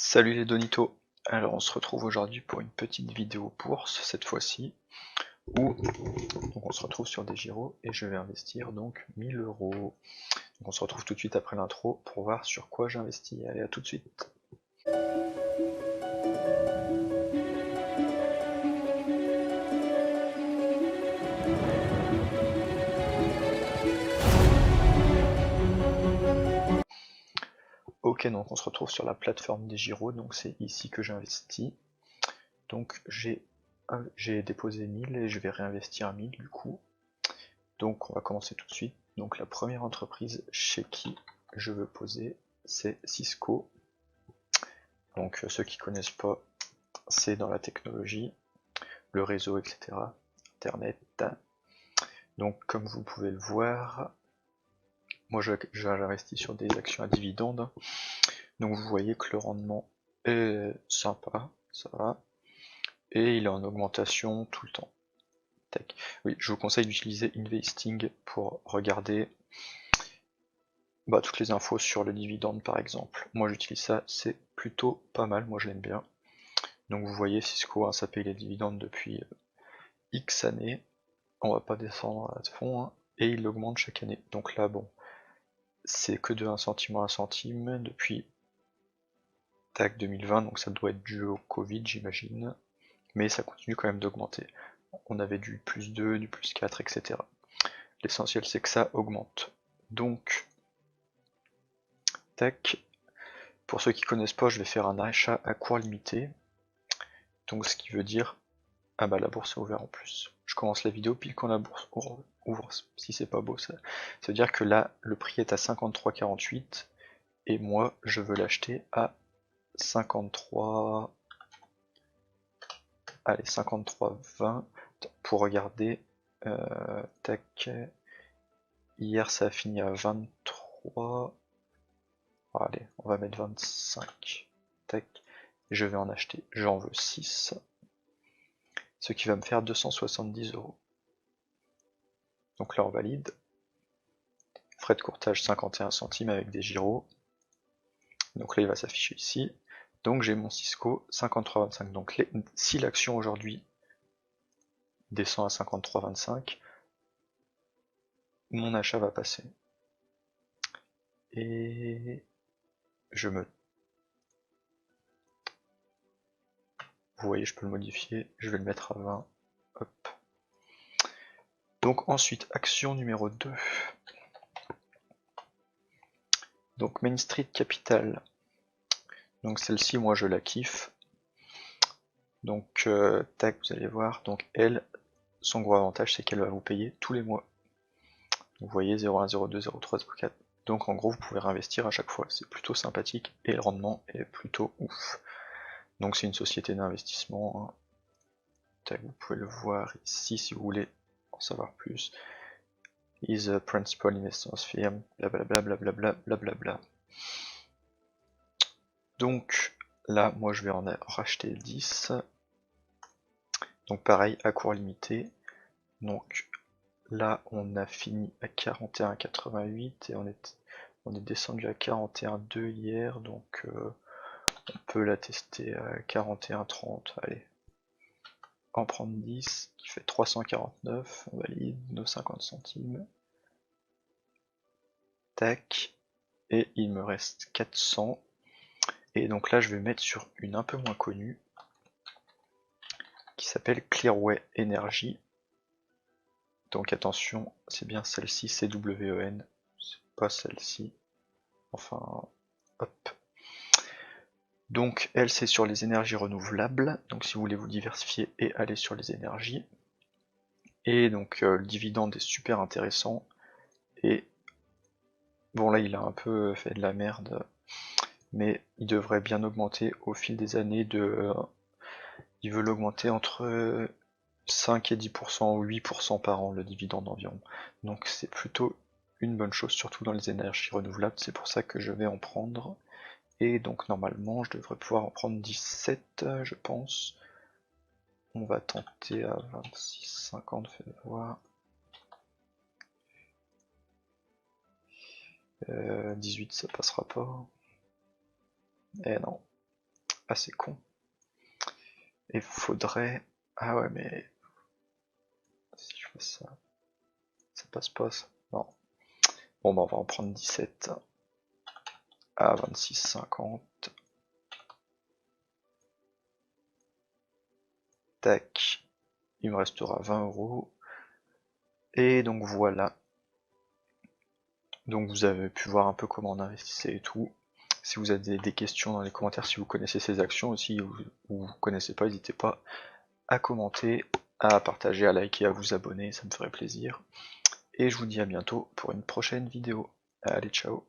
Salut les Donitos. Alors on se retrouve aujourd'hui pour une petite vidéo bourse cette fois-ci où donc on se retrouve sur des gyros et je vais investir donc 1000 €. Donc on se retrouve tout de suite après l'intro pour voir sur quoi j'investis. Allez, à tout de suite. Ok, donc on se retrouve sur la plateforme des gyros, donc c'est ici que j'investis. Donc j'ai déposé 1000 et je vais réinvestir 1000 du coup. Donc on va commencer tout de suite. Donc la première entreprise chez qui je veux poser, c'est Cisco. Donc ceux qui connaissent pas, c'est dans la technologie, le réseau, etc. Internet. Donc comme vous pouvez le voir, moi j'investis sur des actions à dividendes. Donc vous voyez que le rendement est sympa, ça va. Et il est en augmentation tout le temps. Tac. Oui, je vous conseille d'utiliser Investing pour regarder toutes les infos sur le dividende par exemple. Moi j'utilise ça, c'est plutôt pas mal, moi je l'aime bien. Donc vous voyez Cisco, ça paye les dividendes depuis X années. On va pas descendre à fond, hein, et il augmente chaque année. Donc là, bon, c'est que de 1 centime à 1 centime depuis tac 2020, donc ça doit être dû au Covid, j'imagine. Mais ça continue quand même d'augmenter. On avait du plus 2, du plus 4, etc. L'essentiel, c'est que ça augmente. Donc, tac. Pour ceux qui connaissent pas, je vais faire un achat à court limité. Donc, ce qui veut dire, ah bah la bourse est ouverte en plus. Je commence la vidéo pile quand la bourse ouvre. Si c'est pas beau, ça veut dire que là, le prix est à 53,48 et moi, je veux l'acheter à 53. Allez, 53,20 pour regarder. Tac. Hier, ça a fini à 23. Allez, on va mettre 25. Tac. Je vais en acheter. J'en veux 6. Ce qui va me faire 270 €. Donc là, on valide. Frais de courtage 51 centimes avec des gyros. Donc là, il va s'afficher ici. Donc j'ai mon Cisco 53,25. Donc si l'action aujourd'hui descend à 53,25, mon achat va passer. Et vous voyez, je peux le modifier. Je vais le mettre à 20. Hop. Donc ensuite, action numéro 2. Donc Main Street Capital. Donc celle-ci, moi je la kiffe. Donc tac, vous allez voir. Donc elle, son gros avantage, c'est qu'elle va vous payer tous les mois. Vous voyez 0,1, 0,2, 0,3, 0,4. Donc en gros, vous pouvez réinvestir à chaque fois. C'est plutôt sympathique et le rendement est plutôt ouf. Donc c'est une société d'investissement. Tac, vous pouvez le voir ici si vous voulez en savoir plus. Is a principal investors firm, blablabla, blablabla, blablabla. Donc là, moi je vais en racheter 10. Donc pareil, à court limité. Donc là, on a fini à 41,88 et on est descendu à 41,2 hier, donc on peut la tester à 41,30. Allez, en prendre 10, qui fait 349, on valide nos 50 centimes. Tac, et il me reste 400. Et donc là, je vais mettre sur une un peu moins connue, qui s'appelle Clearway Energy. Donc attention, c'est bien celle-ci, CWEN, c'est pas celle-ci. Enfin, hop. Donc elle, c'est sur les énergies renouvelables. Donc si vous voulez vous diversifier et aller sur les énergies. Et donc le dividende est super intéressant. Et bon là, il a un peu fait de la merde, mais il devrait bien augmenter au fil des années. Il veut l'augmenter entre 5 et 10% ou 8% par an, le dividende environ. Donc c'est plutôt une bonne chose, surtout dans les énergies renouvelables. C'est pour ça que je vais en prendre. Et donc normalement, je devrais pouvoir en prendre 17, je pense. On va tenter à 26,50, faites voir. 18, ça passera pas. Eh non. Ah, c'est con. Et faudrait... Ah ouais, mais... Si je fais ça... Ça passe pas, ça. Non. Bon, bah on va en prendre 17 à 26,50. Tac. Il me restera 20 euros. Et donc voilà. Donc vous avez pu voir un peu comment on investissait et tout. Si vous avez des questions dans les commentaires, si vous connaissez ces actions aussi, ou vous connaissez pas, n'hésitez pas à commenter, à partager, à liker, à vous abonner, ça me ferait plaisir. Et je vous dis à bientôt pour une prochaine vidéo. Allez, ciao!